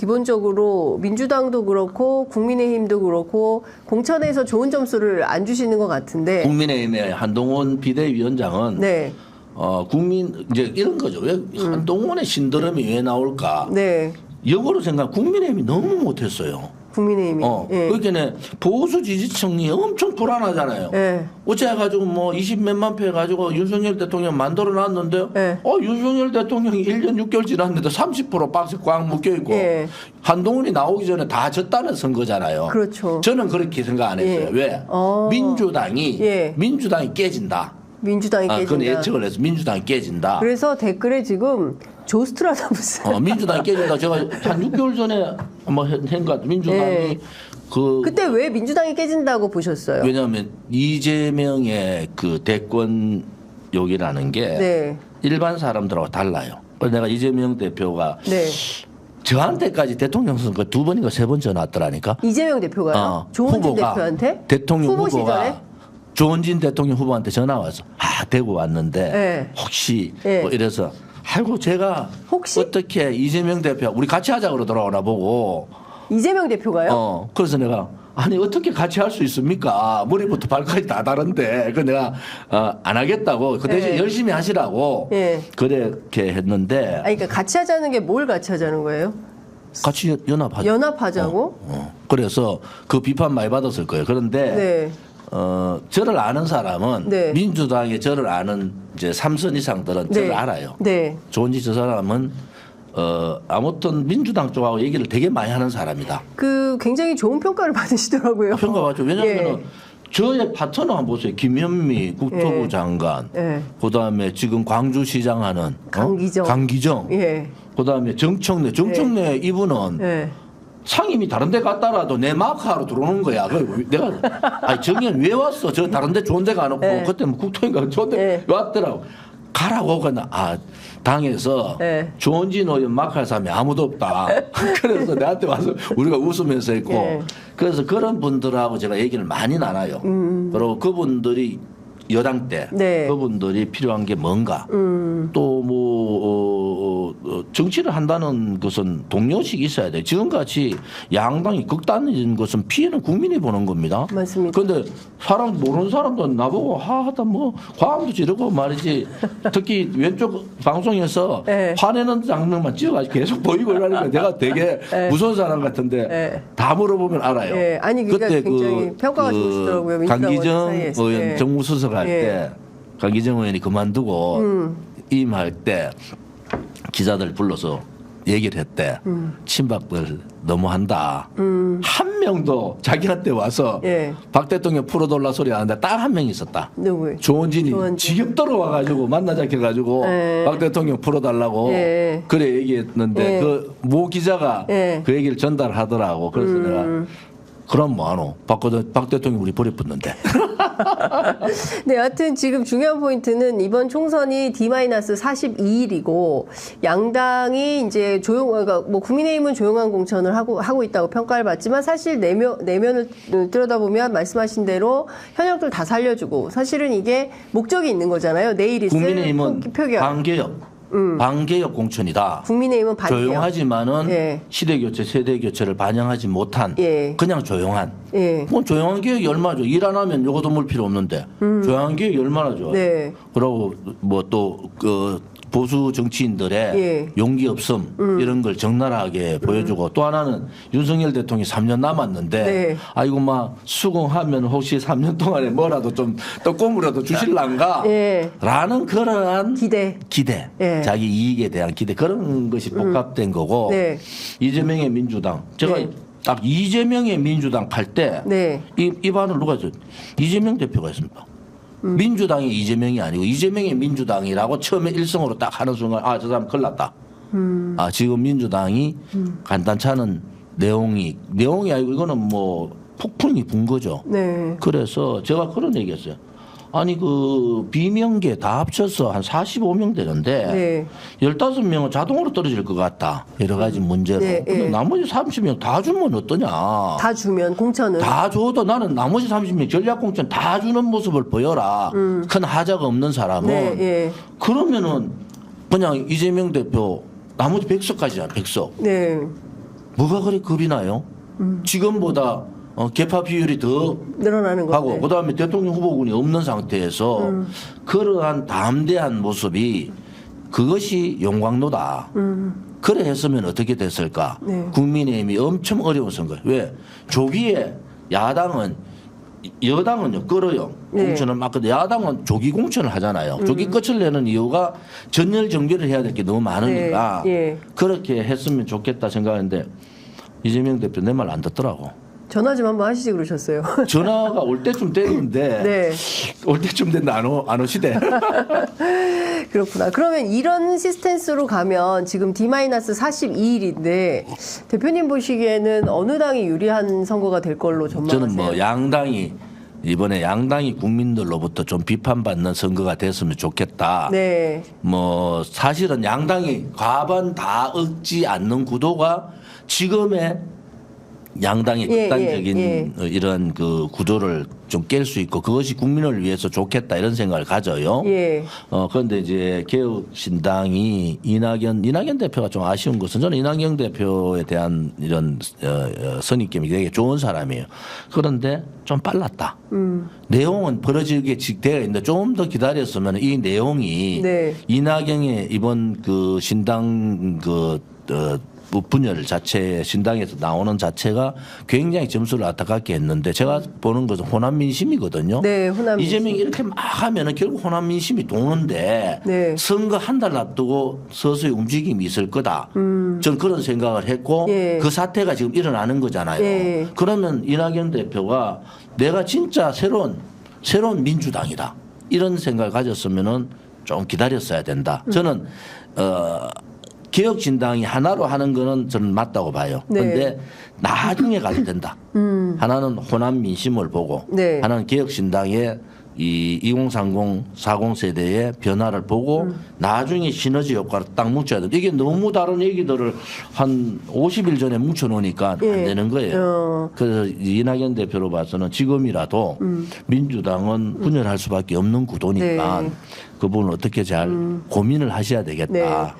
기본적으로 민주당도 그렇고 국민의힘도 그렇고 공천에서 좋은 점수를 안 주시는 것 같은데. 국민의힘의 한동훈 비대위원장은 네. 국민 이제 이런 거죠. 왜 한동훈의 신드롬이 왜 나올까? 네. 역으로 생각 국민의힘이 너무 못했어요. 국민의힘이. 예. 그러니까 보수 지지층이 엄청 불안하잖아요. 예. 어째 해가지고 뭐 20몇만 표 해가지고 윤석열 대통령 만들어 놨는데요. 예. 윤석열 대통령이 1년 6개월 지났는데 30% 박스 꽉 묶여있고 예. 한동훈이 나오기 전에 다 졌다는 선거잖아요. 그렇죠. 저는 그렇게 생각 안 했어요. 예. 왜? 민주당이 깨진다. 민주당이 깨진다. 그건 예측을 해서 민주당이 깨진다. 그래서 댓글에 지금 조스트라다무스. 민주당이 깨진다. 제가 한 6개월 전에 한번 한것 같아요. 민주당이 예. 그때 왜 민주당이 깨진다고 보셨어요? 왜냐하면 이재명의 그 대권욕이라는 게 네. 일반 사람들하고 달라요. 그래서 내가 이재명 대표가 네. 저한테까지 대통령 선거 2번인가 3번 전화 왔더라니까. 이재명 대표가요? 조원진 후보가 대표한테? 대통령 후보 후보가 시절에? 조원진 대통령 후보한테 전화 와서 대구 왔는데 네. 혹시 네. 뭐 이래서 아이고 제가 혹시? 어떻게 이재명 대표 우리 같이 하자 그러더라고나 보고 이재명 대표가요? 그래서 내가 아니 어떻게 같이 할 수 있습니까? 머리부터 발까지 다 다른데 그 내가 안 하겠다고 그 대신 네. 열심히 하시라고 네. 그렇게 했는데 아니, 그러니까 같이 하자는 게 뭘 같이 하자는 거예요? 같이 연합하자. 연합하자고? 그래서 그 비판 많이 받았을 거예요. 그런데 네. 저를 아는 사람은 네. 민주당의 저를 아는 이제 3선 이상들은 저를 알아요. 네. 조은지 저 사람은 아무튼 민주당 쪽하고 얘기를 되게 많이 하는 사람이다. 그 굉장히 좋은 평가를 받으시더라고요. 평가받죠. 왜냐하면 예. 저의 파트너 한번 보세요. 김현미 국토부 예. 장관, 예. 그다음에 지금 광주시장 하는 강기정, 예. 그다음에 정청래 이분은 예. 상임이 다른 데 갔다라도 내 마크하러 들어오는 거야. 내가 아니 정현 왜 왔어? 저 다른 데 좋은 데 가놓고 네. 그때 뭐 국토인가 좋은 데 네. 왔더라고. 가라고 그나 당에서 네. 조원진 의원 마크할 사람이 아무도 없다. 그래서 내한테 와서 우리가 웃으면서 했고 네. 그래서 그런 분들하고 제가 얘기를 많이 나눠요. 그리고 그분들이 여당 때 네. 그분들이 필요한 게 뭔가 또 뭐 정치를 한다는 것은 동료식이 있어야 돼요. 지금같이 양당이 극단적인 것은 피해는 국민이 보는 겁니다. 맞습니다. 그런데 사람 모르는 사람도 나보고 하다 뭐 과음도 지르고 말이지. 특히 왼쪽 방송에서 네. 화내는 장면만 찍어가지고 계속 보이고 이러니까 내가 되게 네. 무서운 사람 같은데 네. 다 물어보면 알아요. 예. 아니 그러니까 그때 굉장히 평가가 좋으시더라고요. 민주당 강기정 사이에서. 의원 예. 정무수석 할 예. 때 강기정 의원이 그만두고 임할 때 기자들 불러서 얘기를 했대. 친박들 너무한다. 한 명도 자기한테 와서 예. 박 대통령 풀어달라 소리 하는데 딱 한 명 있었다. 누구요? 조원진이 조원진. 지겹도록 와가지고 만나자 해가지고 예. 박 대통령 풀어달라고 예. 그래 얘기했는데 예. 그 모 기자가 예. 그 얘기를 전달하더라고. 그래서 내가 그럼 뭐하노? 박 대통령 우리 버려붙는데. 네, 여하튼 지금 중요한 포인트는 이번 총선이 D-42일이고 양당이 이제 그러니까 뭐 국민의힘은 조용한 공천을 하고 있다고 평가를 받지만 사실 내면을 들여다보면 말씀하신 대로 현역들 다 살려주고 사실은 이게 목적이 있는 거잖아요. 내일 있을 국민의힘은 표결. 반개혁 공천이다. 국민의힘은 반개혁. 조용하지만은 예. 시대교체, 세대교체를 반영하지 못한 예. 그냥 조용한. 예. 뭐 조용한 개혁이 얼마나 좋아. 일 안 하면 요거도 물 필요 없는데 조용한 개혁이 얼마나 좋아. 네. 그리고 뭐 또 그 보수 정치인들의 예. 용기 없음 이런 걸 적나라하게 보여주고 또 하나는 윤석열 대통령이 3년 남았는데 네. 아이고 막 수긍하면 혹시 3년 동안에 뭐라도 좀 떡고물라도 주실란가 예. 라는 그러한 기대. 예. 자기 이익에 대한 기대 그런 것이 복합된 거고 네. 이재명의 민주당 제가 네. 딱 이재명의 민주당 할 때 네. 이 반을 누가 했어요? 이재명 대표가 했습니다. 민주당이 이재명이 아니고 이재명의 민주당이라고 처음에 일성으로 딱 하는 순간 저 사람 큰일 났다. 지금 민주당이 간단치 않은 내용이 아니고 이거는 뭐 폭풍이 분 거죠. 네. 그래서 제가 그런 얘기했어요. 아니 그 비명계 다 합쳐서 한 45명 되는데 네. 15명은 자동으로 떨어질 것 같다. 여러 가지 문제로. 네, 근데 네. 나머지 30명 다 주면 어떠냐. 다 주면 공천은 다 줘도 나는 나머지 30명 전략공천 다 주는 모습을 보여라. 큰 하자가 없는 사람은. 네, 예. 그러면은 그냥 이재명 대표 나머지 100석까지잖아. 100석. 네. 뭐가 그리 겁이 나요? 지금보다 개파 비율이 더 늘어나는 하고 건데. 그다음에 대통령 후보군이 없는 상태에서 그러한 담대한 모습이 그것이 용광로다. 그래 했으면 어떻게 됐을까? 네. 국민의힘이 엄청 어려운 선거. 왜? 조기에 야당은 여당은요 끌어요. 네. 공천을 막 근데 야당은 조기 공천을 하잖아요. 조기 끝을 내는 이유가 전열 정비를 해야 될 게 너무 많으니까 네. 예. 그렇게 했으면 좋겠다 생각하는데 이재명 대표 내 말 안 듣더라고. 전화 좀 한번 하시지 그러셨어요. 전화가 올 때쯤 됐는데 네. 올 때쯤 됐는데 안 오시대. 그렇구나. 그러면 이런 시스템스로 가면 지금 D-42일인데 대표님 보시기에는 어느 당이 유리한 선거가 될 걸로 전망하세요? 저는 뭐 양당이 이번에 양당이 국민들로부터 좀 비판받는 선거가 됐으면 좋겠다. 네. 뭐 사실은 양당이 과반 다 얻지 않는 구도가 지금의 양당의 예, 극단적인 예, 이런 그 구도를 좀 깰 수 있고 그것이 국민을 위해서 좋겠다 이런 생각을 가져요. 예. 그런데 이제 개혁신당이 이낙연 대표가 좀 아쉬운 것은 저는 이낙연 대표에 대한 이런 선입견이 되게 좋은 사람이에요. 그런데 좀 빨랐다. 내용은 벌어지게 되어 있는데 좀 더 기다렸으면 이 내용이 네. 이낙연의 이번 그 신당 분열 자체 신당에서 나오는 자체가 굉장히 점수를 안타깝게 했는데 제가 보는 것은 호남 민심이거든요. 네, 호남 민심. 이재명이 이렇게 막 하면은 결국 호남 민심이 도는데 네. 선거 한 달 앞두고 서서히 움직임이 있을 거다. 저는 그런 생각을 했고 예. 그 사태가 지금 일어나는 거잖아요. 예. 그러면 이낙연 대표가 내가 진짜 새로운 민주당이다. 이런 생각을 가졌으면은 좀 기다렸어야 된다. 저는 개혁신당이 하나로 하는 거는 저는 맞다고 봐요. 네. 그런데 나중에 가도 된다. 하나는 호남 민심을 보고 네. 하나는 개혁신당의 이 2030, 40세대의 변화를 보고 나중에 시너지 효과를 딱 뭉쳐야 돼. 이게 너무 다른 얘기들을 한 50일 전에 뭉쳐놓으니까 안 예. 되는 거예요. 그래서 이낙연 대표로 봐서는 지금이라도 민주당은 분열할 수밖에 없는 구도니까 네. 그 부분을 어떻게 잘 고민을 하셔야 되겠다. 네.